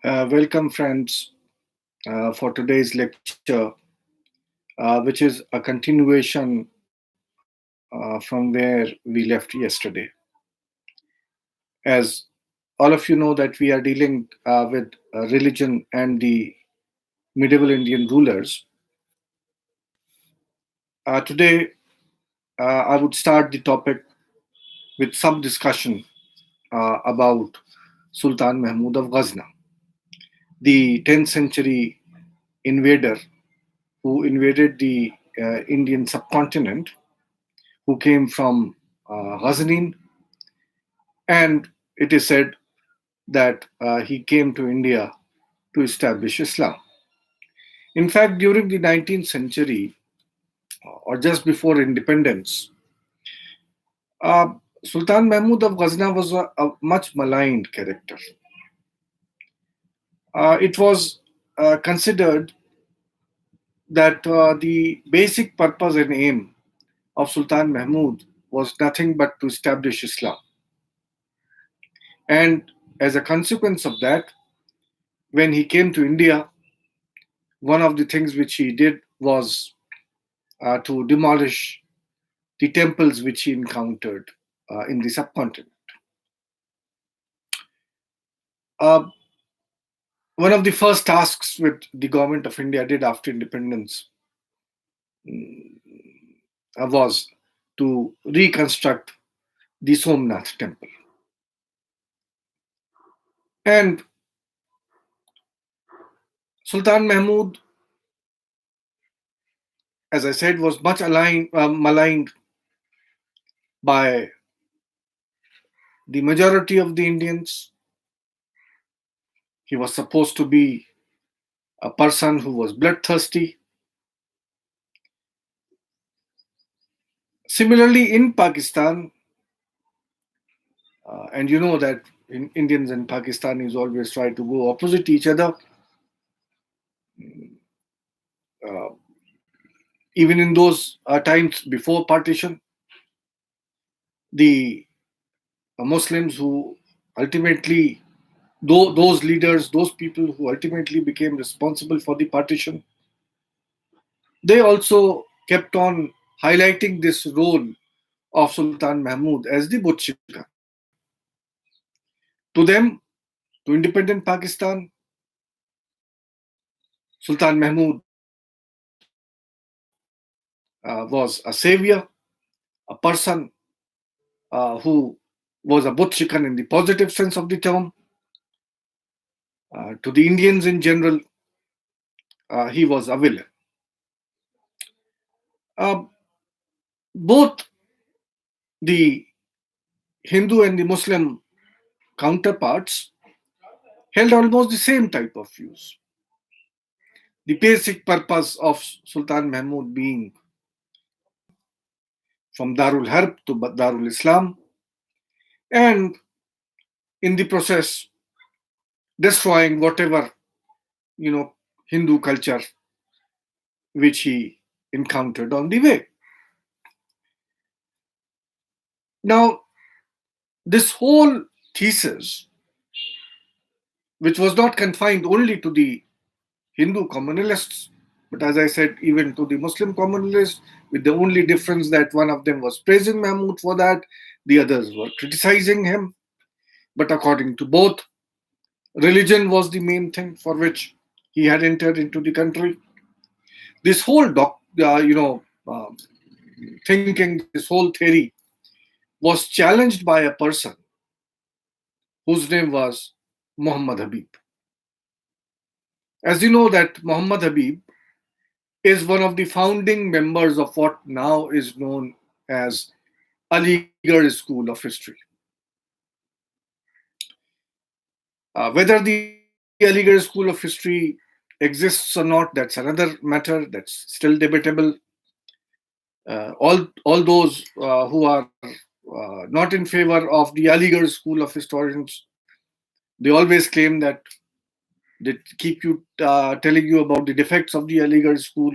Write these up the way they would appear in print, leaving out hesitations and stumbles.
Welcome, friends, for today's lecture, which is a continuation from where we left yesterday. As all of you know, that we are dealing with religion and the medieval Indian rulers. Today, I would start the topic with some discussion about Sultan Mahmud of Ghazna, the 10th century invader who invaded the Indian subcontinent, who came from Ghaznavid, and it is said that he came to India to establish Islam. In fact, during the 19th century, or just before independence, uh, Sultan Mahmud of Ghazna was a much maligned character. It was considered that the basic purpose and aim of Sultan Mahmud was nothing but to establish Islam. And as a consequence of that, when he came to India, one of the things which he did was to demolish the temples which he encountered in the subcontinent. Uh, One of the first tasks which the government of India did after independence was to reconstruct the Somnath temple. And Sultan Mahmud, as I said, was much maligned by the majority of the Indians. He was supposed to be a person who was bloodthirsty. Similarly, in Pakistan, and you know that Indians and Pakistanis always try to go opposite each other. Uh, Even in those times before partition, the Muslims who ultimately, those leaders, those people who ultimately became responsible for the partition, they also kept on highlighting this role of Sultan Mahmud as the Butchika. To them, to independent Pakistan, Sultan Mahmud was a savior, a person who was a Butchikan in the positive sense of the term. To the Indians in general, he was a villain. Uh, Both the Hindu and the Muslim counterparts held almost the same type of views. The basic purpose of Sultan Mahmud being from Darul Harb to Darul Islam, and in the process destroying whatever Hindu culture which he encountered on the way. Now, this whole thesis, which was not confined only to the Hindu communalists, but as I said, even to the Muslim communalists, with the only difference that one of them was praising Mahmud for that, the others were criticizing him. But according to both, religion was the main thing for which he had entered into the country. This whole thinking, this whole theory was challenged by a person whose name was Muhammad Habib. As you know, that Muhammad Habib is one of the founding members of what now is known as Aligarh School of History. Whether the Aligarh School of History exists or not, that's another matter. That's still debatable. All those who are not in favor of the Aligarh School of Historians, they always claim that they keep you telling you about the defects of the Aligarh School.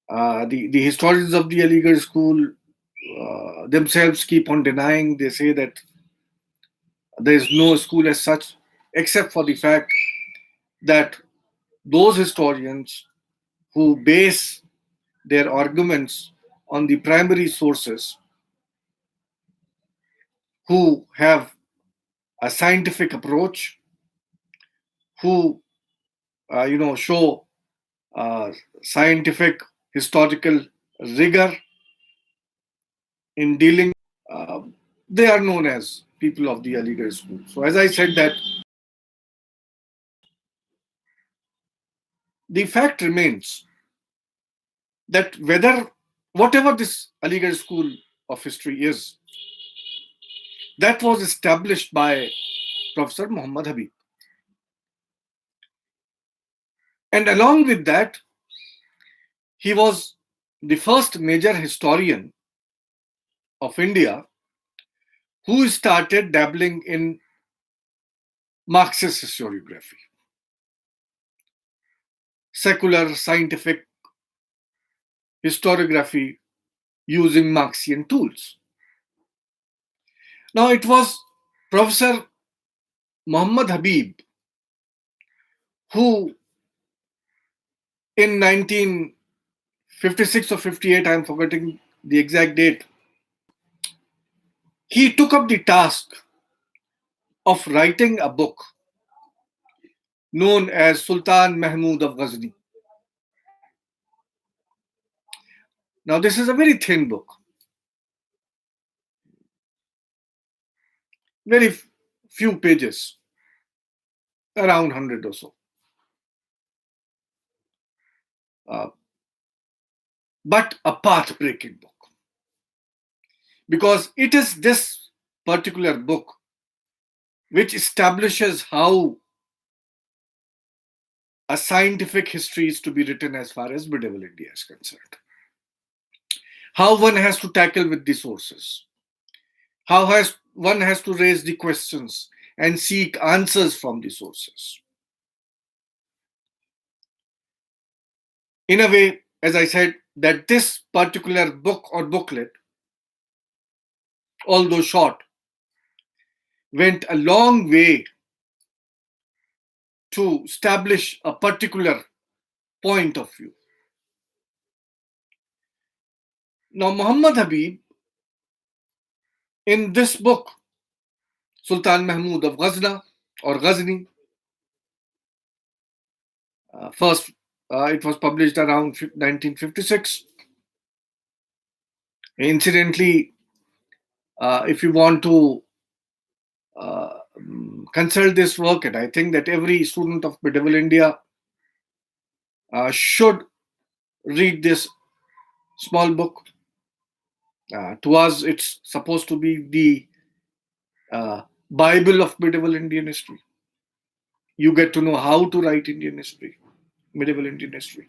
The historians of the Aligarh School themselves keep on denying. They say that there is no school as such. except for the fact that those historians who base their arguments on the primary sources, who have a scientific approach, who show scientific historical rigor in dealing, uh, they are known as people of the Aligarh school. So as I said, that the fact remains that whatever this Aligarh school of history is, that was established by Professor Muhammad Habib. And along with that, he was the first major historian of India who started dabbling in Marxist historiography, secular scientific historiography using Marxian tools. Now, it was Professor Muhammad Habib who, in 1956 or 58, I'm forgetting the exact date, he took up the task of writing a book known as Sultan Mahmud of Ghazni. Now, this is a very thin book, very few pages, around 100 or so. But a path-breaking book, because it is this particular book which establishes how a scientific history is to be written as far as medieval India is concerned. How one has to tackle with the sources. How one has to raise the questions and seek answers from the sources. In a way, as I said, that this particular book or booklet, although short, went a long way to establish a particular point of view. Now, Muhammad Habib, in this book, Sultan Mahmud of Ghazna or Ghazni, first it was published around 1956. Incidentally, if you want to consult this work, and I think that every student of medieval India should read this small book. To us, it's supposed to be the Bible of medieval Indian history. You get to know how to write Indian history, medieval Indian history.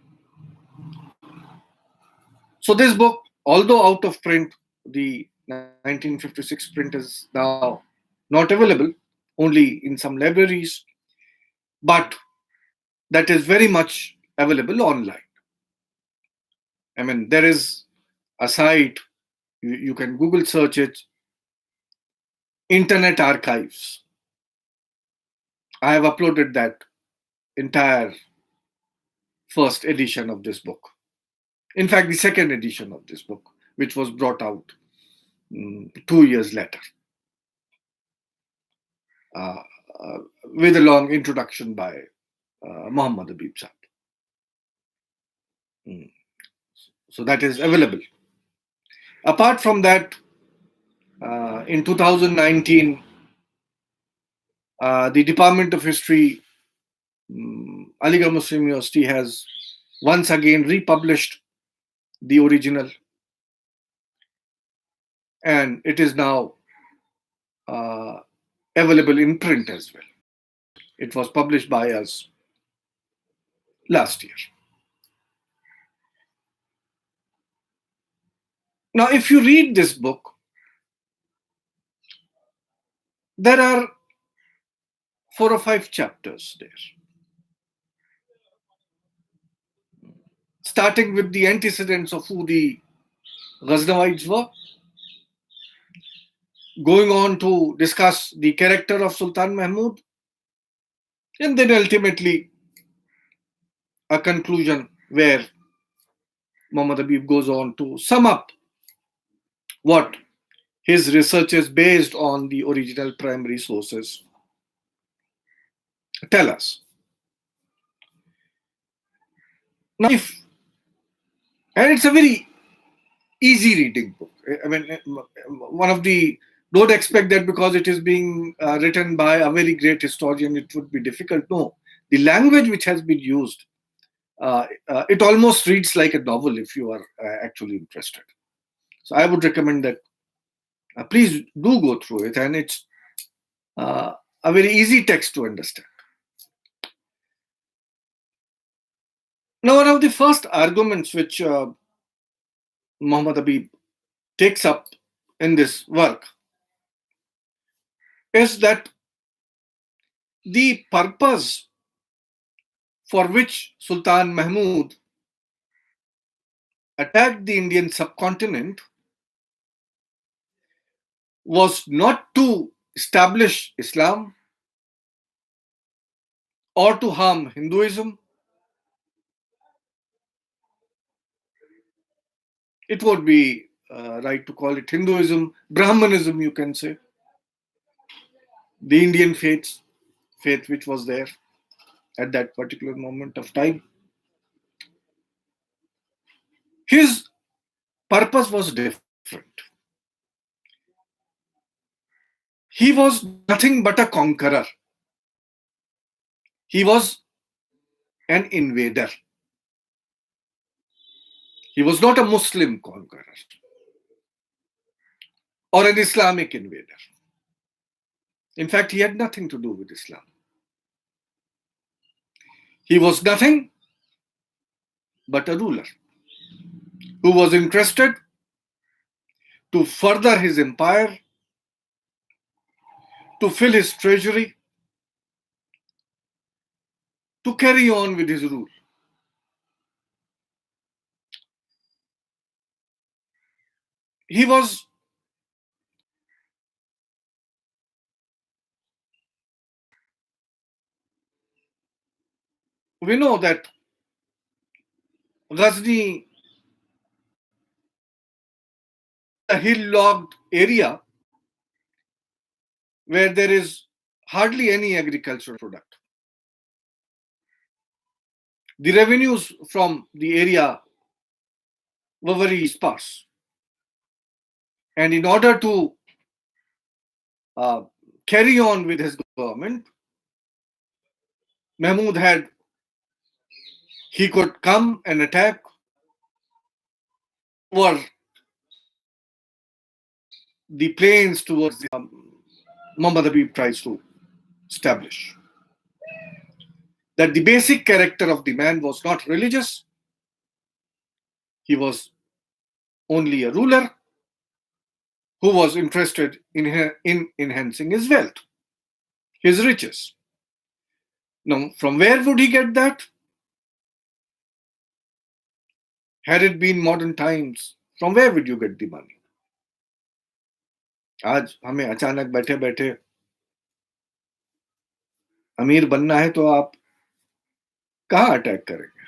So this book, although out of print, the 1956 print is now not available, only in some libraries, but that is very much available online. I mean, there is a site, you can Google search it, Internet Archives. I have uploaded that entire first edition of this book. In fact, the second edition of this book, which was brought out 2 years later, with a long introduction by Muhammad Habib Sahib. So that is available. Apart from that, in 2019, the Department of History, Aligarh Muslim University, has once again republished the original, and it is now available in print as well. It was published by us last year. Now, if you read this book, there are 4 or 5 chapters there, starting with the antecedents of who the Ghaznavids were, going on to discuss the character of Sultan Mahmud, And then ultimately, a conclusion where Muhammad Habib goes on to sum up what his research is based on the original primary sources tell us. Now, and it's a very easy reading book. I mean, one of the don't expect that because it is being written by a very great historian, it would be difficult. No, the language which has been used, it almost reads like a novel if you are actually interested. So I would recommend that please do go through it, and it's a very easy text to understand. Now, one of the first arguments which Muhammad Habib takes up in this work is that the purpose for which Sultan Mahmud attacked the Indian subcontinent was not to establish Islam or to harm Hinduism. It would be right to call it Hinduism, Brahmanism, you can say, the Indian faith which was there at that particular moment of time. His purpose was different. He was nothing but a conqueror. He was an invader. He was not a Muslim conqueror or an Islamic invader. In fact, he had nothing to do with Islam. He was nothing but a ruler who was interested to further his empire, to fill his treasury, to carry on with his rule. He was we know that Ghazni, a hill-logged area where there is hardly any agricultural product. The revenues from the area were very sparse. And in order to uh, carry on with his government, Mahmud he could come and attack over the plains towards the Muhammad Habib tries to establish. That the basic character of the man was not religious, he was only a ruler who was interested in enhancing his wealth, his riches. Now, from where would he get that? Had it been modern times, from where would you get the money? आज हमें अचानक बैठे बैठे अमीर बनना है तो आप कहाँ अटैक करेंगे?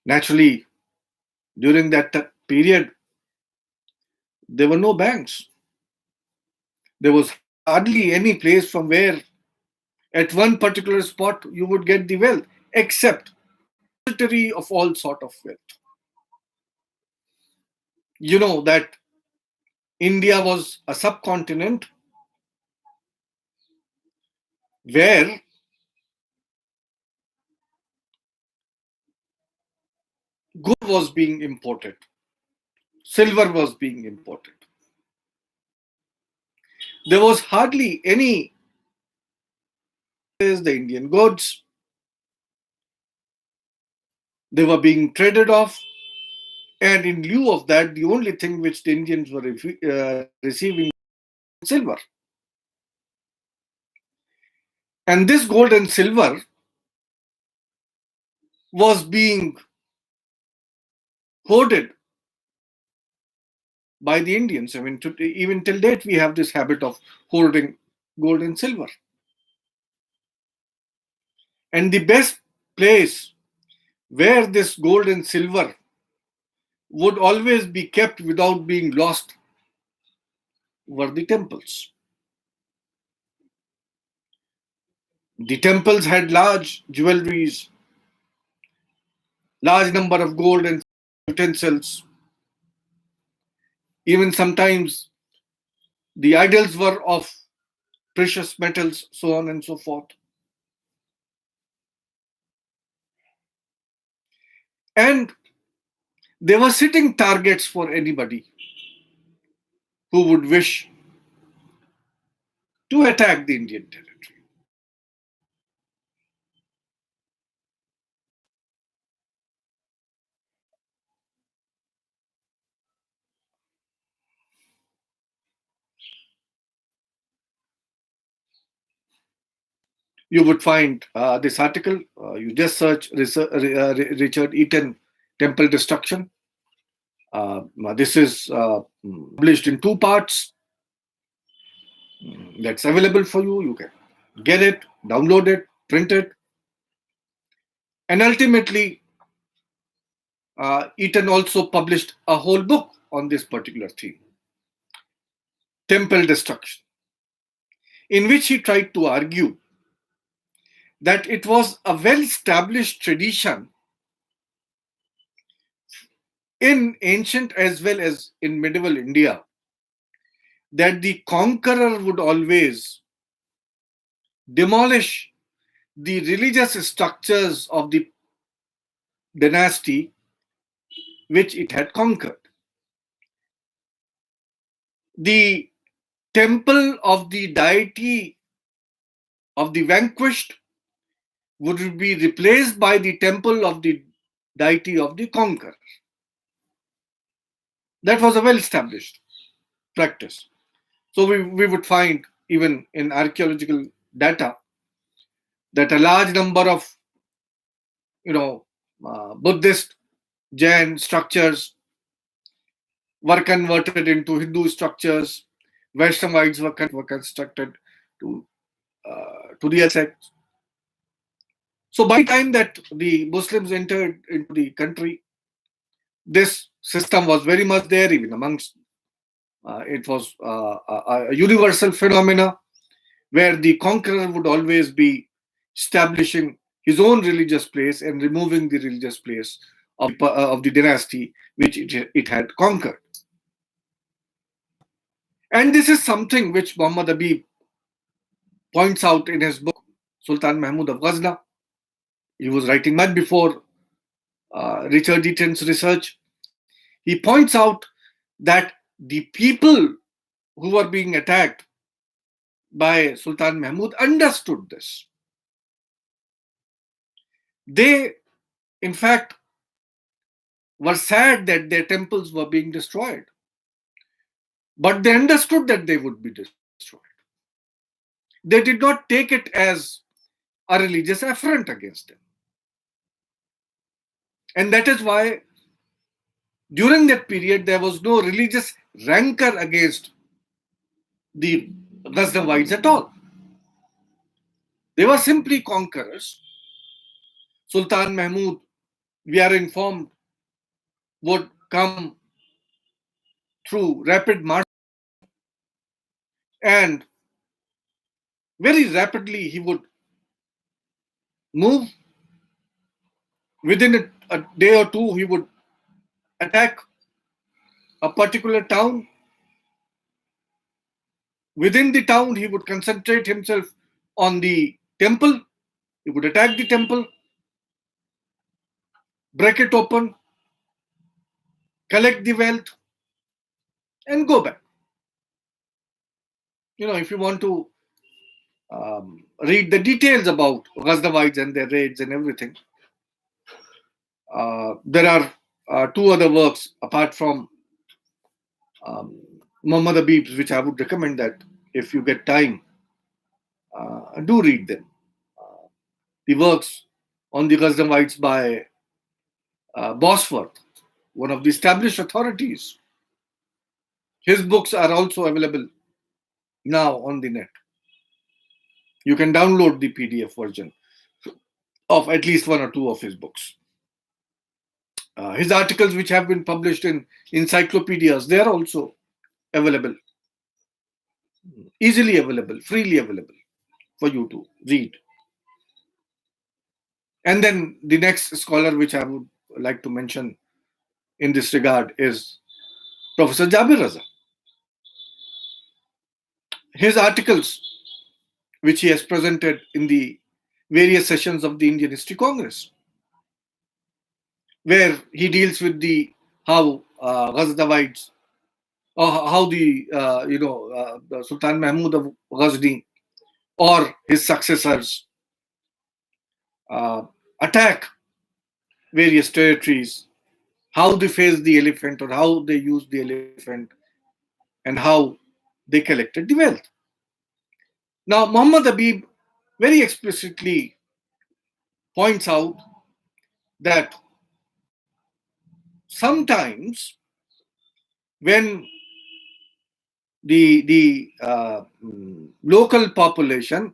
Naturally, during that period, there were no banks. There was hardly any place from where, at one particular spot, you would get the wealth, except of all sort of wealth. You know that India was a subcontinent where gold was being imported, silver was being imported. There was hardly any the Indian goods. They were being traded off, and in lieu of that, the only thing which the Indians were receiving was silver. And this gold and silver was being hoarded by the Indians. I mean, even till date, we have this habit of hoarding gold and silver. And the best place where this gold and silver would always be kept without being lost were the temples. The temples had large jewelries, large number of gold and utensils. Even sometimes the idols were of precious metals, so on and so forth. And they were sitting targets for anybody who would wish to attack the Indian territory. You would find this article. You just search Richard Eaton temple destruction. This is published in two parts. That's available for you. You can get it, download it, print it. And ultimately, Eaton also published a whole book on this particular theme, temple destruction, in which he tried to argue that it was a well-established tradition in ancient as well as in medieval India that the conqueror would always demolish the religious structures of the dynasty which it had conquered. The temple of the deity of the vanquished would be replaced by the temple of the deity of the conqueror. That was a well-established practice. So we would find even in archaeological data that a large number of Buddhist Jain structures were converted into Hindu structures. Vaishnavites were constructed to the other sect. So by the time that the Muslims entered into the country, this system was very much there, even amongst it was a universal phenomena where the conqueror would always be establishing his own religious place and removing the religious place of the dynasty which it had conquered. And this is something which Muhammad Habib points out in his book, Sultan Mahmud of Ghazna. He was writing much before Richard Eaton's research. He points out that the people who were being attacked by Sultan Mahmud understood this. They, in fact, were sad that their temples were being destroyed. But they understood that they would be destroyed. They did not take it as a religious affront against them. And that is why during that period there was no religious rancor against the Ghaznavids at all. They were simply conquerors. Sultan Mahmud, we are informed, would come through rapid march, and very rapidly he would move. Within a day or two, he would attack a particular town. Within the town, he would concentrate himself on the temple. He would attack the temple, break it open, collect the wealth, and go back. If you want to read the details about Ghaznavids and their raids and everything, there are two other works apart from Muhammad Habib's, which I would recommend that if you get time, do read them. The works on the Ghaznavids by Bosworth, one of the established authorities His books are also available now on the net. You can download the PDF version of at least one or two of his books. His articles, which have been published in encyclopedias, they are also available, easily available, freely available for you to read. And then the next scholar which I would like to mention in this regard is Professor Jabir Raza. His articles, which he has presented in the various sessions of the Indian History Congress, where he deals with the how Ghaznavids, or how the Sultan Mahmud of Ghazni or his successors attack various territories, how they face the elephant or how they use the elephant, and how they collected the wealth. Now, Muhammad Habib very explicitly points out that sometimes when the local population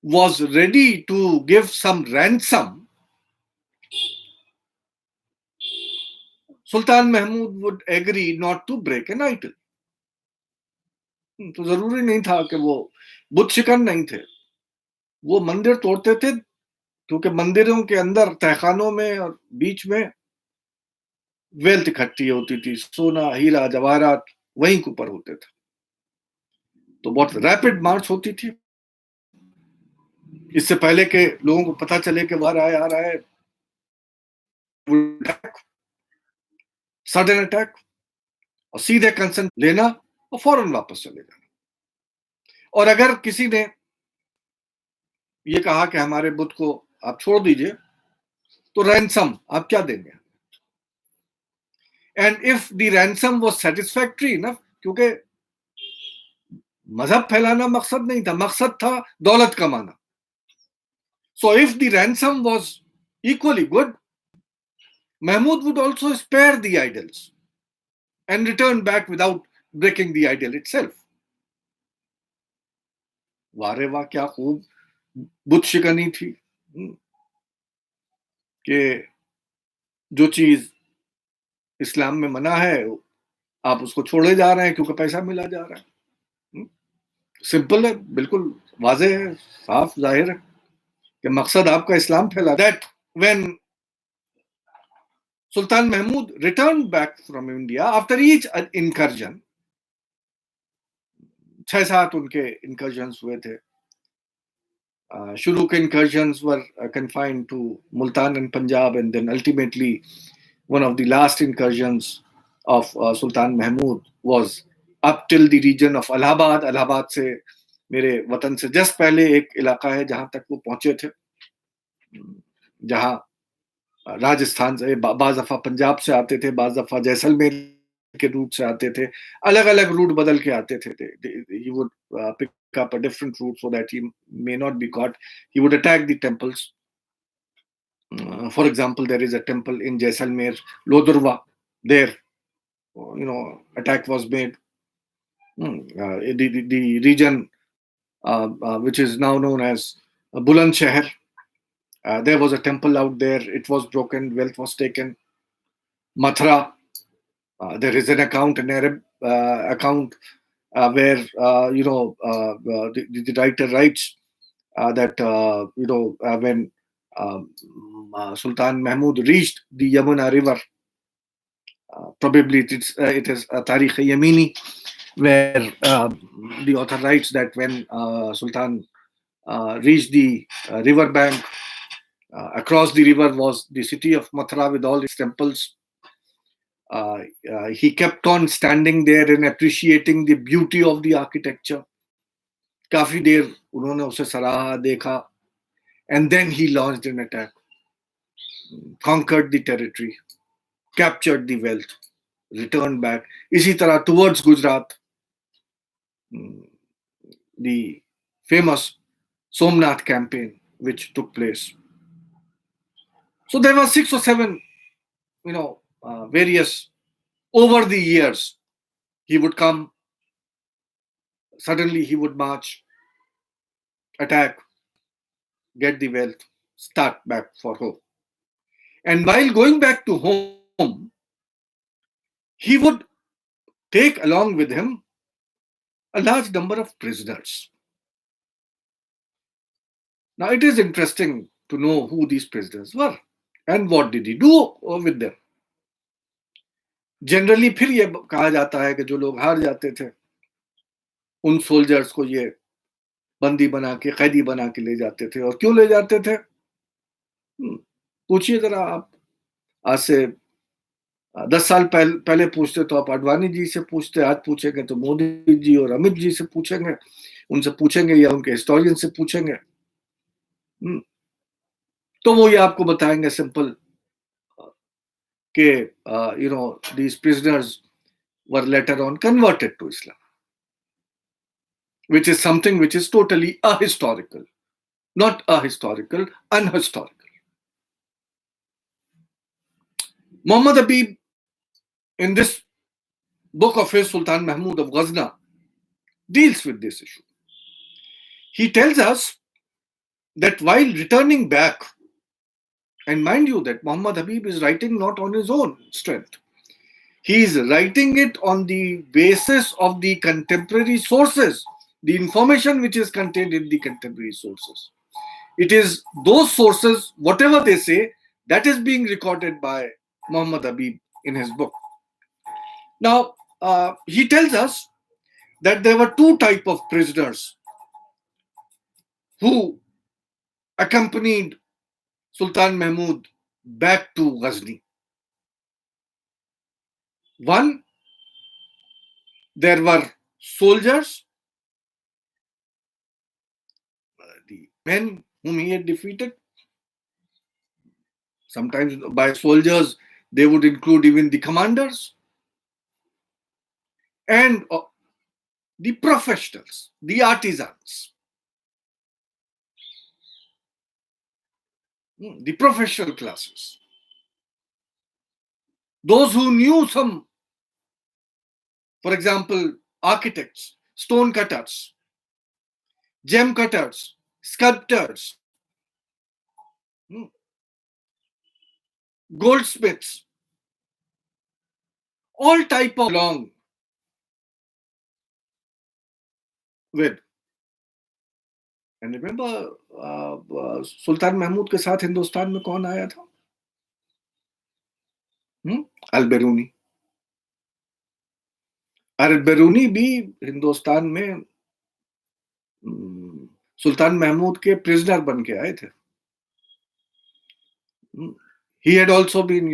was ready to give some ransom, Sultan Mahmud would agree not to break an idol. तो जरूरी नहीं था कि वो बुत शिकन नहीं थे, वो मंदिर तोड़ते थे क्योंकि मंदिरों के अंदर तहखानों में और बीच में वेल्थ इकट्ठी होती थी, सोना हीरा जवाहरात वहीं के ऊपर होते थे, तो बहुत रैपिड मार्च होती थी। इससे पहले के लोगों को पता चले कि बाहर आ रहा है, सडन अटैक, और सीधे कंसेंट लेना और फौरन वापस चले जाना। और अगर किसी ने ये कहा कि हमारे बुत को आप छोड़ दीजिए, तो रैंसम आप क्या देंगे? And if the ransom was satisfactory enough, क्योंकि मजहब फैलाना मकसद नहीं था, मकसद था दौलत कमाना। So if the ransom was equally good, Mahmud would also spare the idols and return back without breaking the idol itself. वारे वाह, क्या खूब बुत शिकनी थी कि जो चीज इस्लाम में मना है आप उसको छोड़े जा रहे हैं क्योंकि पैसा मिला जा रहा है। सिंपल है, बिल्कुल वाजे है, साफ जाहिर है कि मकसद आपका इस्लाम फैला। That when Sultan Mahmud returned back from India after each incursion, 6-7 उनके incursions हुए थे। शुरू के incursions were confined to Multan and Punjab, and then ultimately one of the last incursions of Sultan Mahmud was up till the region of Allahabad. Allahabad से मेरे वतन से just पहले एक इलाका है जहां तक वो पहुंचे थे, जहां राजस्थान से बाज दफा पंजाब से आते थे, बाज दफा जैसलमेर के रूट से आते थे, अलग अलग रूट बदल के आते थे। he would pick up a different route so that he may not be caught. He would attack the temples. For example, there is a temple in Jaisalmer, Lodurwa. There, attack was made. The region which is now known as Bulandshahr, there was a temple out there. It was broken. Wealth was taken. Mathura, there is an account, an Arab account, where the writer writes that when Sultan Mahmud reached the Yamuna river, probably it is Tarikh Yamini, where the author writes that when Sultan reached the river bank, across the river was the city of Mathura with all its temples. He kept on standing there and appreciating the beauty of the architecture. काफी देर उन्होंने उसे सराहा, देखा, and then he launched an attack, conquered the territory, captured the wealth, returned back. इसी तरह towards Gujarat, the famous Somnath campaign which took place. So there were 6 or 7, various over the years He would come, suddenly he would march, attack, get the wealth, start back for home. And while going back to home, he would take along with him a large number of prisoners. Now, it is interesting to know who these prisoners were and what did he do with them. Generally फिर ये कहा जाता है कि जो लोग हार जाते थे उन सोल्जर्स को ये बंदी बना के, कैदी बना के ले जाते थे। और क्यों ले जाते थे? पूछिए जरा आप। आज से 10 साल पहले पूछते तो आप आडवाणी जी से पूछते, आज पूछेंगे तो मोदी जी और अमित जी से पूछेंगे, उनसे पूछेंगे या उनके हिस्टोरियन से पूछेंगे। तो वो ये आपको बताएंगे सिंपल कि these prisoners were later on converted to Islam, which is something which is totally ahistorical, not ahistorical, unhistorical. Muhammad Habib, in this book of his, Sultan Mahmud of Ghazna, deals with this issue. He tells us that while returning back, and mind you that Muhammad Habib is writing not on his own strength, he is writing it on the basis of the contemporary sources, the information which is contained in the contemporary sources. It is those sources, whatever they say, that is being recorded by Muhammad Habib in his book. Now, he tells us that there were two types of prisoners who accompanied Sultan Mahmud back to Ghazni. One, there were soldiers, the men whom he had defeated. Sometimes by soldiers, they would include even the commanders. And the professionals, the artisans, the professional classes, those who knew some, for example, architects, stone cutters, gem cutters, sculptors, goldsmiths, all type of along with. And remember, Sultan Mahmud के साथ हिंदुस्तान में कौन आया था? अल-बेरूनी. अल-बेरूनी भी हिंदुस्तान में सुल्तान महमूद के prisoner बन के आए थे. He had also been,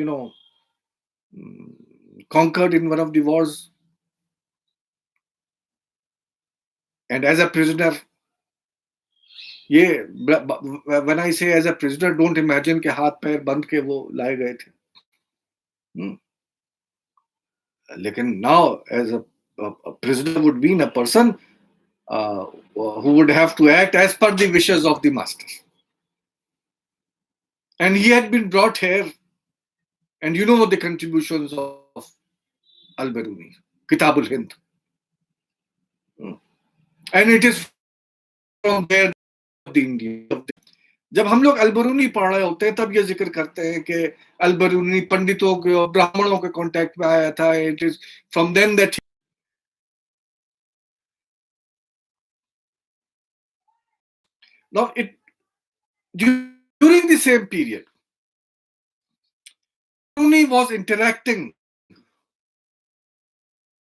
conquered in one of the wars. And as a prisoner, when I say as a prisoner, don't imagine कि हाथ पैर बंद के वो लाए गए थे. लेकिन now as a prisoner would mean a person who would have to act as per the wishes of the master. And he had been brought here, and you know the contributions of Al-Biruni, Kitab al-Hind. And it is from there the Indian. जब हम लोग अल-बरूनी पढ़ रहे होते हैं तब ये जिक्र करते हैं कि अल-बरूनी पंडितों के और ब्राह्मणों के कांटेक्ट में आया था. It is from then that now during the same period, Al-Biruni was interacting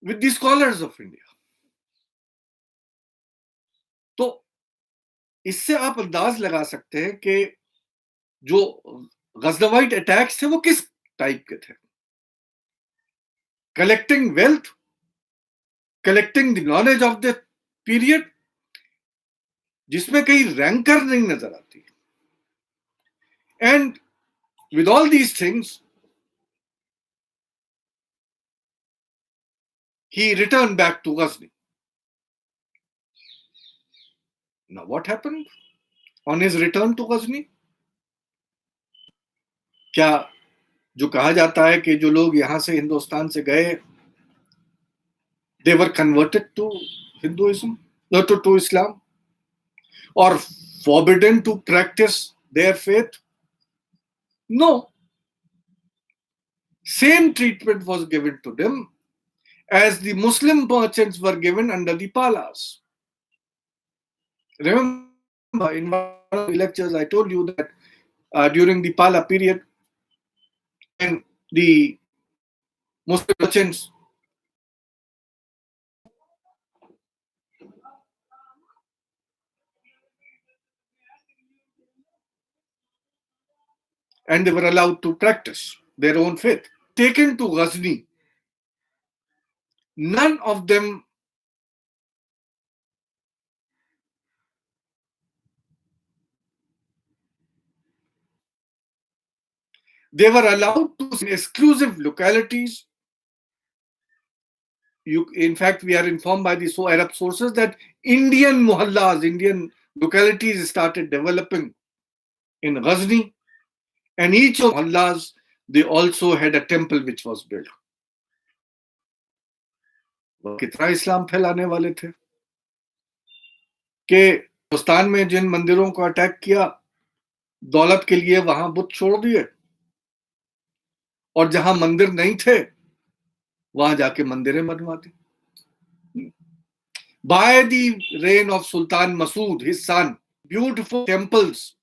with the scholars of India. तो इससे आप अंदाज लगा सकते हैं कि जो गजनवाइट अटैक्स थे वो किस टाइप के थे. Collecting wealth, collecting the knowledge of the period, जिसमें कहीं रैंकर नहीं नजर आती. And with all these things he returned back to Ghazni. Now what happened on his return to Ghazni? क्या जो कहा जाता है कि जो लोग यहां से हिंदुस्तान से गए, they were converted to Hinduism, not to Islam, or forbidden to practice their faith? No. Same treatment was given to them as the Muslim merchants were given under the Palas. Remember, in one of the lectures, I told you that during the Pala period, when the Muslim merchants and they were allowed to practice their own faith, taken to Ghazni, none of them they were allowed to in exclusive localities. In fact, we are informed by the Arab sources that Indian muhallas, Indian localities started developing in Ghazni, and each of the muhallas, they also had a temple which was built. वो कितना इस्लाम फैलाने वाले थे कि हिंदुस्तान में जिन मंदिरों को attack किया, दौलत के लिए वहां बुत छोड़ दिए, और जहां मंदिर नहीं थे वहां जाके मंदिरें बनवा दी. By the reign of Sultan Masud, his son, beautiful temples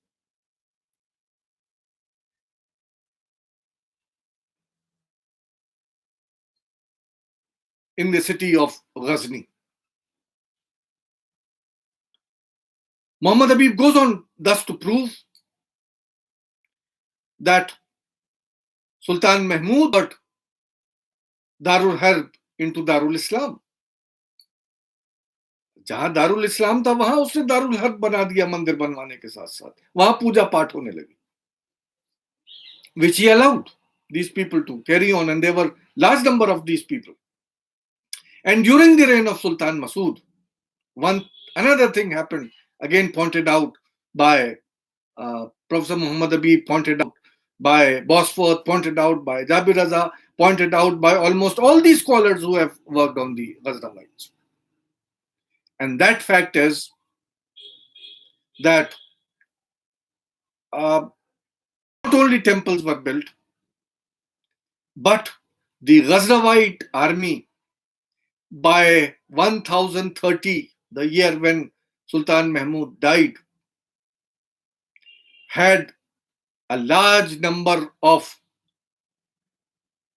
in the city of Ghazni. Muhammad Habib goes on thus to prove that Sultan Mahmud brought Darul Harb into Darul Islam. जहां दारुल इस्लाम था वहां उसने Darul herb बना दिया मंदिर बनवाने के साथ साथ, वहां पूजा पाठ होने लगी, which he allowed these people to carry on, and there were large number of these people. And during the reign of Sultan Masud, another thing happened, again pointed out by Professor Muhammad Habib, pointed out by Bosworth, pointed out by Jabir Raza, pointed out by almost all these scholars who have worked on the Ghaznavids. And that fact is that not only temples were built, but the Ghaznavid army by 1030, the year when Sultan Mahmud died, had a large number of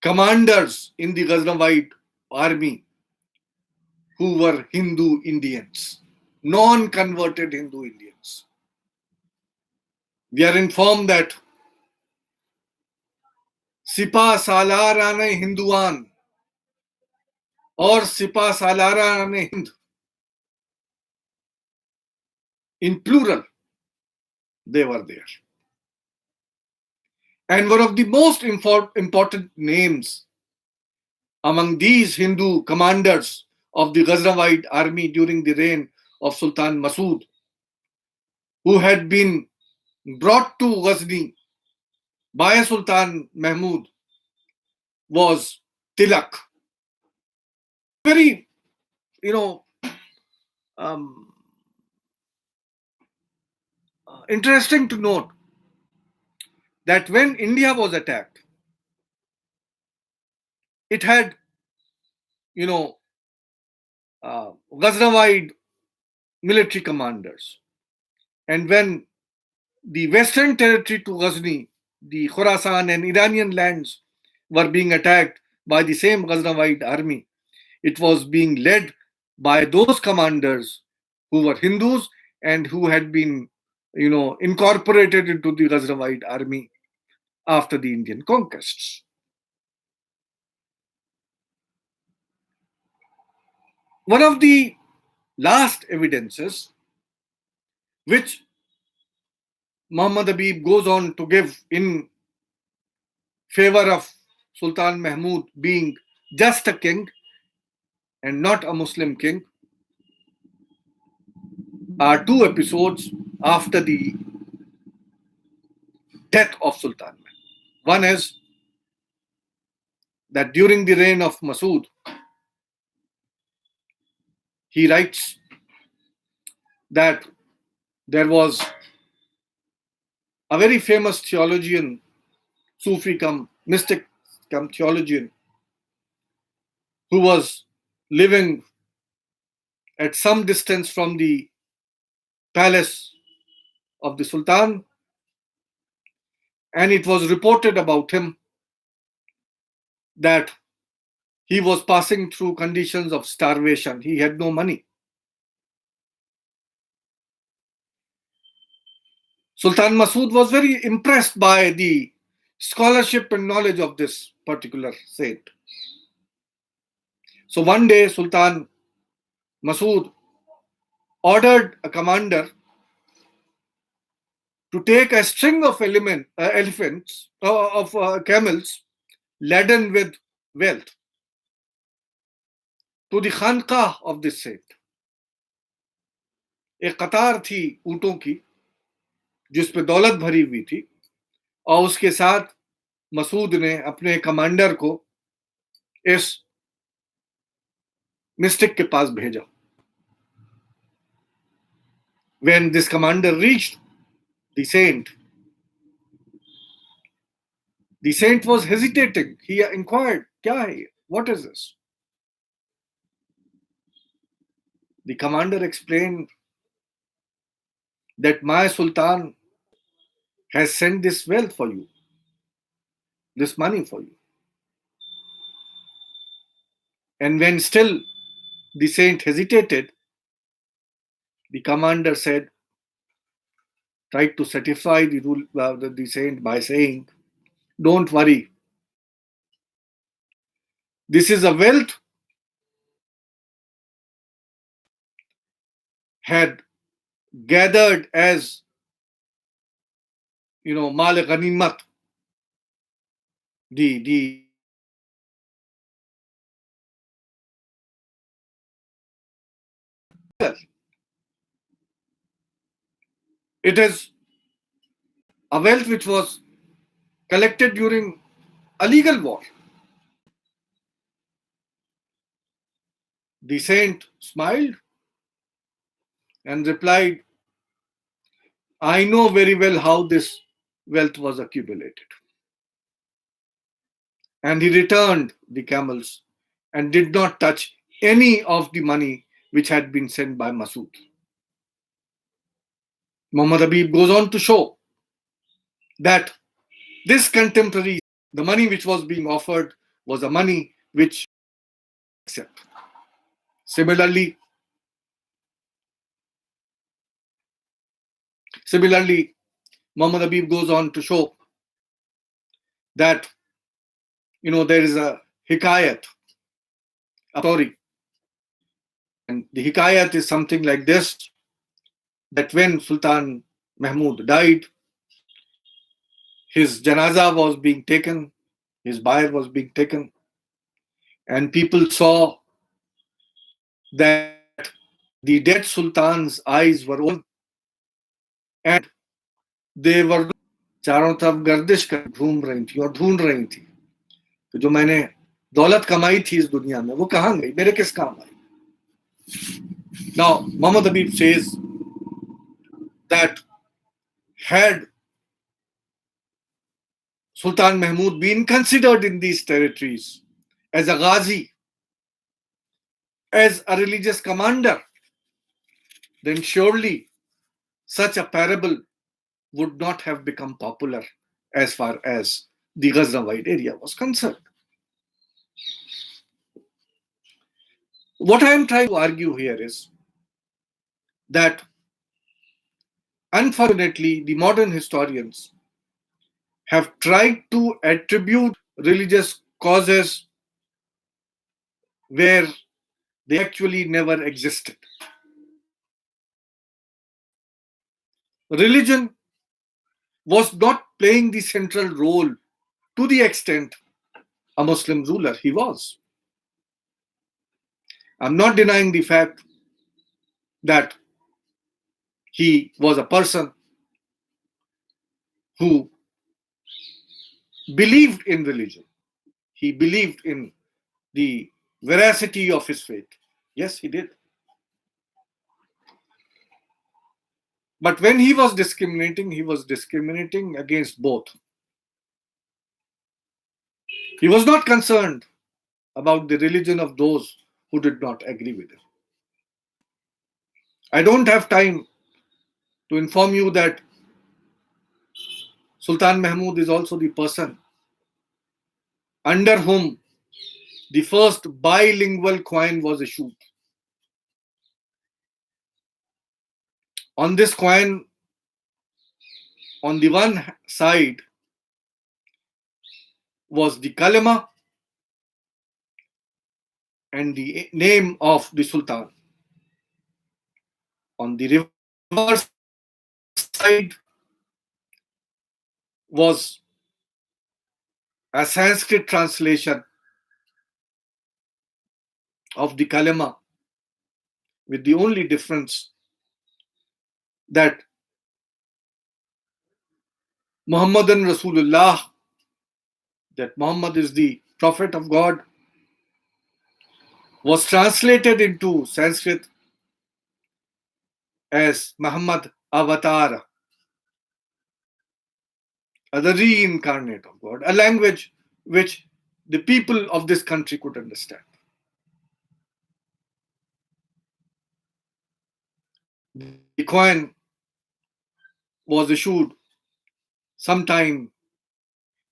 commanders in the Ghaznavid army who were Hindu Indians, non-converted Hindu Indians. We are informed that Sipa Salarane Hinduan or Sipa Salarane Hind, in plural, they were there. And one of the most important names among these Hindu commanders of the Ghaznavid army during the reign of Sultan Masud, who had been brought to Ghazni by Sultan Mahmud, was Tughluq. Very, interesting to note that when India was attacked, it had, Ghaznavid military commanders. And when the western territory to Ghazni, the Khorasan and Iranian lands were being attacked by the same Ghaznavid army, it was being led by those commanders who were Hindus and who had been, incorporated into the Ghaznavid army after the Indian conquests. One of the last evidences which Muhammad Habib goes on to give in favor of Sultan Mahmud being just a king and not a Muslim king are two episodes after the death of Sultan Mahmud. One is that during the reign of Masud, he writes that there was a very famous theologian, Sufi come mystic come theologian, who was living at some distance from the palace of the Sultan, and it was reported about him that he was passing through conditions of starvation. He had no money. Sultan Masud was very impressed by the scholarship and knowledge of this particular saint. So one day, Sultan Masud ordered a commander to take a string of camels laden with wealth to the khanqah of this saint. एक कतार थी ऊंटों की जिस पे दौलत भरी हुई थी, और उसके साथ मसूद ने अपने कमांडर को इस मिस्टिक के पास भेजा. When this commander reached the saint was hesitating. He inquired, "Kya hai ye? What is this?" The commander explained that my Sultan has sent this wealth for you, this money for you. And when still the saint hesitated, the commander tried to satisfy the saint by saying, "Don't worry. This is a wealth had gathered as, mal ghanimat, the it is a wealth which was collected during a legal war." The saint smiled and replied, "I know very well how this wealth was accumulated." And he returned the camels and did not touch any of the money which had been sent by Masud. Muhammad Habib goes on to show that this contemporary, the money which was being offered was a money which accept. Similarly, Muhammad Habib goes on to show that there is a hikayat, a story, and the hikayat is something like this: that when Sultan Mahmud died, his janaza was being taken, his bier was being taken, and people saw that the dead Sultan's eyes were open and they were चारों तरफ गर्दिश कर घूम रही थी और ढूंढ रही थी कि जो मैंने दौलत कमाई थी इस दुनिया में वो कहाँ गई, मेरे किस काम आई. Now, Muhammad Habib says that had Sultan Mahmud been considered in these territories as a Ghazi, as a religious commander, then surely such a parable would not have become popular as far as the Ghaznavid area was concerned. What I am trying to argue here is that unfortunately the modern historians have tried to attribute religious causes where they actually never existed. Religion was not playing the central role to the extent a Muslim ruler he was. I'm not denying the fact that he was a person who believed in religion. He believed in the veracity of his faith. Yes, he did. But when he was discriminating against both. He was not concerned about the religion of those who did not agree with him. I don't have time to inform you that Sultan Mahmud is also the person under whom the first bilingual coin was issued. On this coin, on the one side was the kalima and the name of the Sultan. On the reverse side was a Sanskrit translation of the kalima, with the only difference that Muhammadan Rasulullah, that Muhammad is the Prophet of God, was translated into Sanskrit as Muhammad Avatar, the reincarnate of God, a language which the people of this country could understand. The coin was issued sometime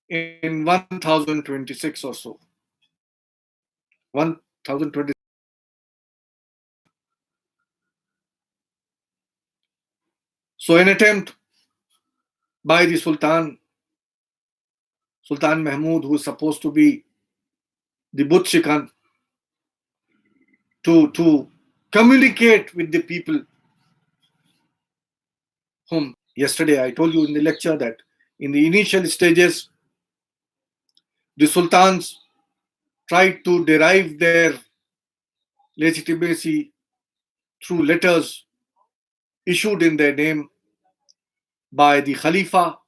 in 1026 or so. 1026. So, an attempt by the Sultan Mahmud, who is supposed to be the Butshikan, to communicate with the people whom yesterday I told you in the lecture that in the initial stages, the sultans tried to derive their legitimacy through letters issued in their name by the Khalifa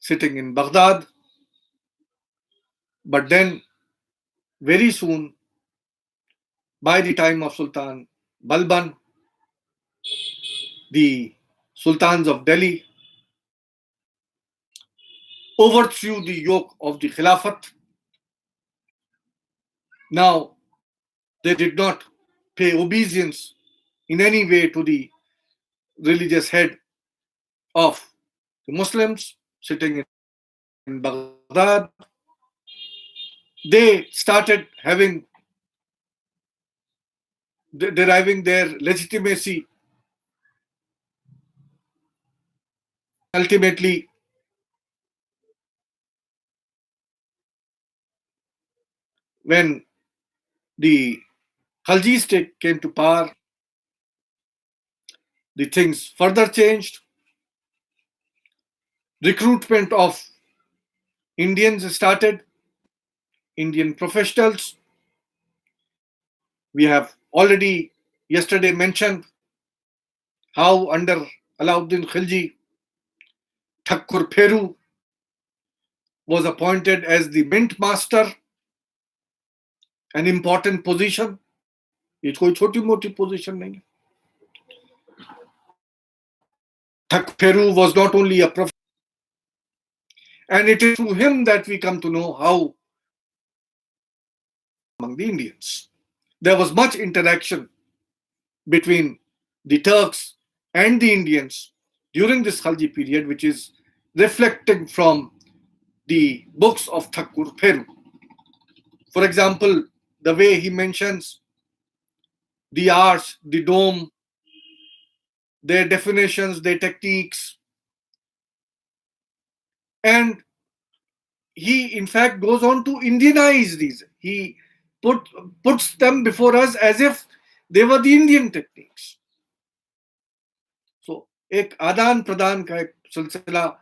sitting in Baghdad. But then, very soon, by the time of Sultan Balban, the sultans of Delhi overthrew the yoke of the Khilafat. Now, they did not pay obeisance in any way to the religious head of the Muslims sitting in Baghdad. They started deriving their legitimacy. Ultimately, when the Khalji state came to power, the things further changed. Recruitment of Indians started, Indian professionals. We have already yesterday mentioned how under Alauddin Khilji, Thakur Pheru was appointed as the mint master, an important position. ये कोई छोटी मोटी position नहीं है. Thakur Pheru was not only a prophet, and it is through him that we come to know how among the Indians. There was much interaction between the Turks and the Indians during this Khalji period, which is reflecting from the books of Thakur Pheru. For example, the way he mentions the arch, the dome, their definitions, their techniques, and he in fact goes on to Indianize these. He puts them before us as if they were the Indian techniques. So एक आदान प्रदान का एक सिलसिला,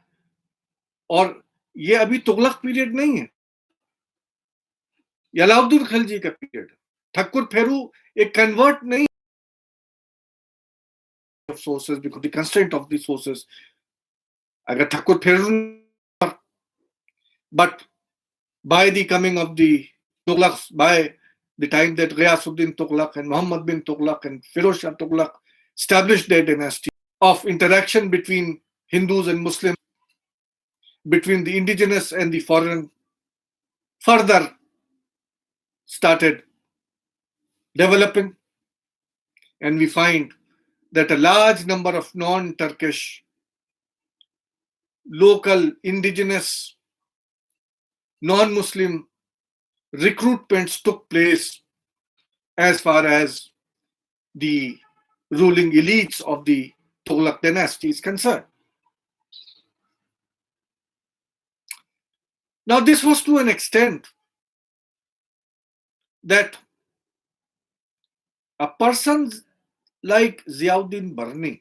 और ये अभी Tughlaq period नहीं है, ये अलाउद्दीन खिलजी का पीरियड है. ठक्कुर फेरू एक कन्वर्ट नहीं of sources because the constraint of the sources. अगर ठक्कुर फेरू, but by the coming of the Tughlaqs, by the time that Ghiyasuddin Tughlaq and Muhammad bin Tughlaq and Firoz Shah Tughlaq established their dynasty, of interaction between Hindus and Muslims, between the indigenous and the foreign, further started developing, and we find that a large number of non-Turkish, local, indigenous, non-Muslim recruitments took place as far as the ruling elites of the Tughluq dynasty is concerned. Now, this was to an extent that a person like Ziauddin Barni,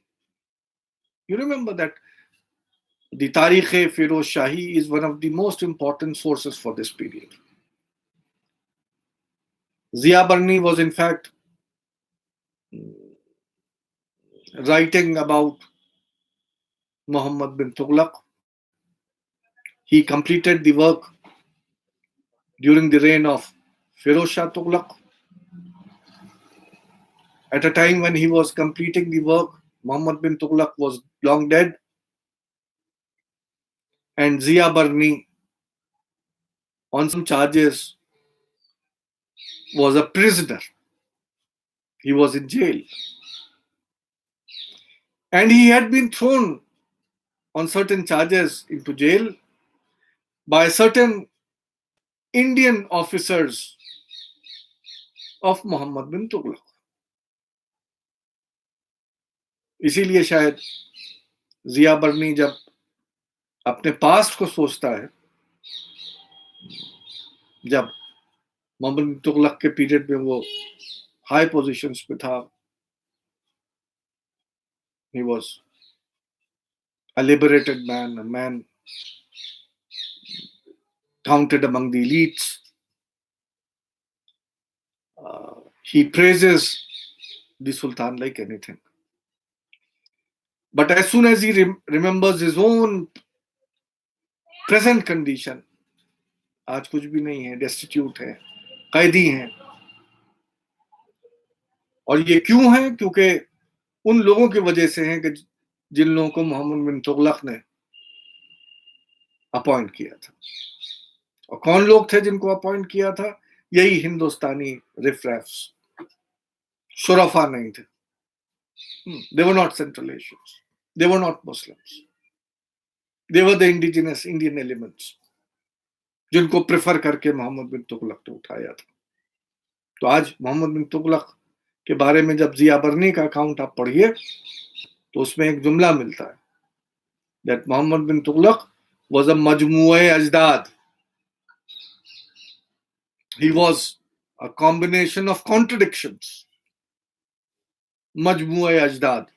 you remember that the Tarikh-e-Firoz Shahi is one of the most important sources for this period. Zia Barni was in fact writing about Muhammad bin Tughluq. He completed the work during the reign of Firoz Shah Tughluq. At a time when he was completing the work, Muhammad bin Tughluq was long dead, and Zia Barni, on some charges, was a prisoner. He was in jail. And he had been thrown on certain charges into jail by certain Indian officers of Muhammad bin Tughluq. इसीलिए शायद जिया बर्नी जब अपने past को सोचता है, जब मोहम्मद बिन तुगलक के period में वो हाई पोजीशंस पे था, he was a liberated man, a man counted among the elites. He praises the Sultan like anything. But as soon as he remembers his own present condition, आज कुछ भी नहीं है, destitute है, कैदी हैं, और ये क्यों है? क्योंकि उन लोगों की वजह से हैं कि जिन लोगों को मोहम्मद बिन तुगलक ने अपॉइंट किया था. और कौन लोग थे जिनको अपॉइंट किया था? यही हिंदुस्तानी रिफ्रैफ्स, शुरफा नहीं थे. They were not Central Asians. They were not Muslims. They were the indigenous Indian elements जिनको प्रेफर करके मोहम्मद बिन तुगलक ने उठाया था. तो आज मोहम्मद बिन तुगलक के बारे में जब जिया बर्नी का अकाउंट आप पढ़िए तो उसमें एक जुमला मिलता है that Muhammad bin Tughlaq was a majmu'e ajdad. He was a combination of contradictions. majmu'e ajdad,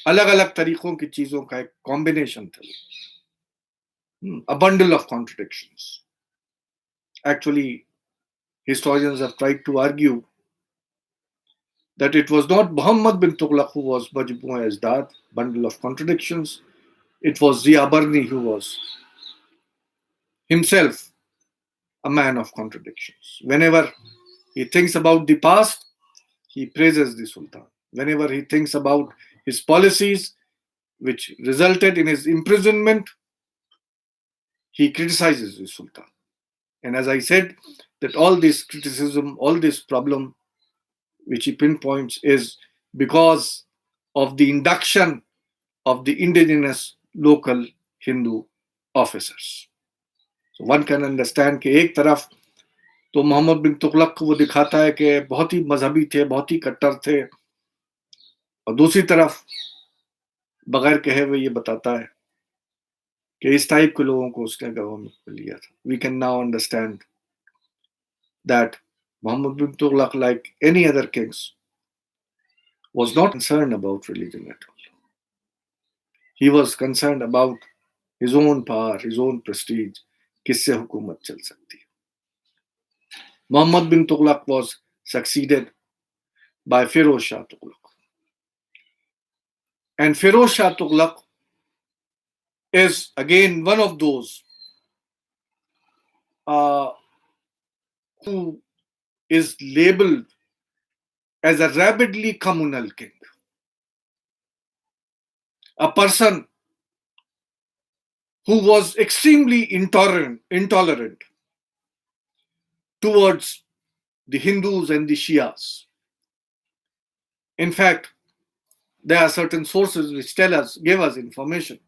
अलग अलग तरीकों की चीजों का एक कॉम्बिनेशन था. A bundle of contradictions. Actually, historians have tried to argue that it was not Muhammad bin Tughlaq who was majmu'e ajdad, bundle of contradictions. It was Zia Barni who was himself a man of contradictions. Whenever he thinks about the past, he praises the Sultan. Whenever he thinks about his policies, which resulted in his imprisonment, he criticizes the Sultan. And as I said, that all this criticism, all this problem, which he pinpoints, is because of the induction of the indigenous local Hindu officers. So one can understand कि एक तरफ तो मोहम्मद बिन तुगलक को वो दिखाता है कि बहुत ही मजहबी थे, बहुत ही कट्टर थे, और दूसरी तरफ बगैर कहे हुए ये बताता है कि इस टाइप के लोगों को उसने गवर्नमेंट में लिया था. We can now understand that Muhammad bin Tughlaq, like any other kings, was not concerned about religion at all. He was concerned about his own power, his own prestige, किससे हुकूमत चल सकती है. Muhammad bin Tughlaq was succeeded by Firoz Shah Tughluq. And Firoz Shah Tughluq is again one of those who is labeled as a rabidly communal king. a person who was extremely intolerant towards the Hindus and the Shias. In fact, there are certain sources which give us information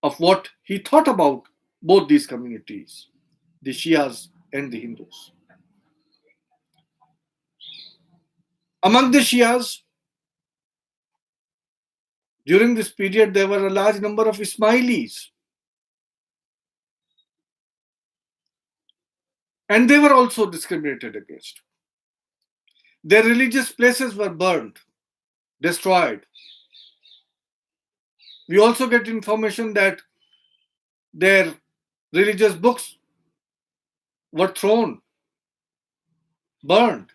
of what he thought about both these communities, the Shias and the Hindus. Among the Shias, during this period, there were a large number of Ismailis. And they were also discriminated against. Their religious places were burned, destroyed. We also get information that their religious books were thrown, burned.